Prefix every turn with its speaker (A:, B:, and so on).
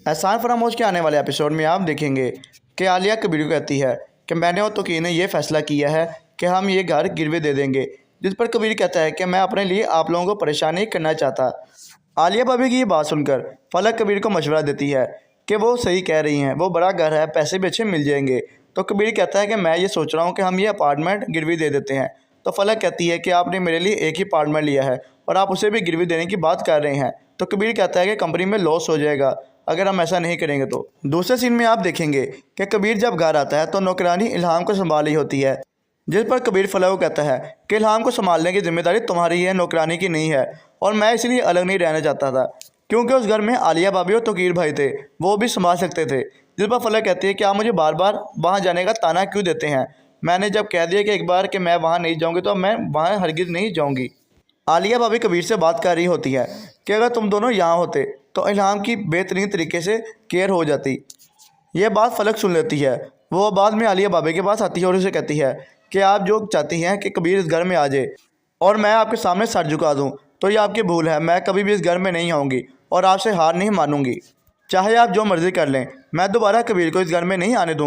A: एहसान फरामोश के आने वाले एपिसोड में आप देखेंगे कि आलिया कबीर को कहती है कि मैंने और तोकीर ने यह फ़ैसला किया है कि हम ये घर गिरवी दे देंगे, जिस पर कबीर कहता है कि मैं अपने लिए आप लोगों को परेशान नहीं करना चाहता। आलिया भाभी की ये बात सुनकर फलक कबीर को मशवरा देती है कि वो सही कह रही हैं, वो बड़ा घर है, पैसे भी अच्छे मिल जाएंगे। तो कबीर कहता है कि मैं ये सोच रहा हूँ कि हम ये अपार्टमेंट गिरवी दे देते हैं। तो फलक कहती है कि आपने मेरे लिए एक ही अपार्टमेंट लिया है और आप उसे भी गिरवी देने की बात कर रहे हैं। तो कबीर कहता है कि कंपनी में लॉस हो जाएगा अगर हम ऐसा नहीं करेंगे। तो दूसरे सीन में आप देखेंगे कि कबीर जब घर आता है तो नौकरानी इल्हाम को संभाल रही होती है, जिस पर कबीर फलक को कहता है कि इल्हाम को संभालने की जिम्मेदारी तुम्हारी है, नौकरानी की नहीं है। और मैं इसलिए अलग नहीं रहना चाहता था क्योंकि उस घर में आलिया भाभी और तोकीर भाई थे, वो भी संभाल सकते थे। जिस पर फलक कहती है कि आप मुझे बार बार वहाँ जाने का ताना क्यों देते हैं? मैंने जब कह दिया कि एक बार कि मैं वहाँ नहीं जाऊँगी तो मैं वहाँ हरगिज़ नहीं जाऊँगी। आलिया भाभी कबीर से बात कर रही होती है कि अगर तुम दोनों यहाँ होते तो इल्हाम की बेहतरीन तरीके से केयर हो जाती। यह बात फलक सुन लेती है। वो बाद में आलिया भाभी के पास आती है और उसे कहती है कि आप जो चाहती हैं कि कबीर इस घर में आ जाए और मैं आपके सामने सर झुका दूं, तो ये आपकी भूल है। मैं कभी भी इस घर में नहीं आऊँगी और आपसे हार नहीं मानूंगी, चाहे आप जो मर्ज़ी कर लें। मैं दोबारा कबीर को इस घर में नहीं आने दूँगी।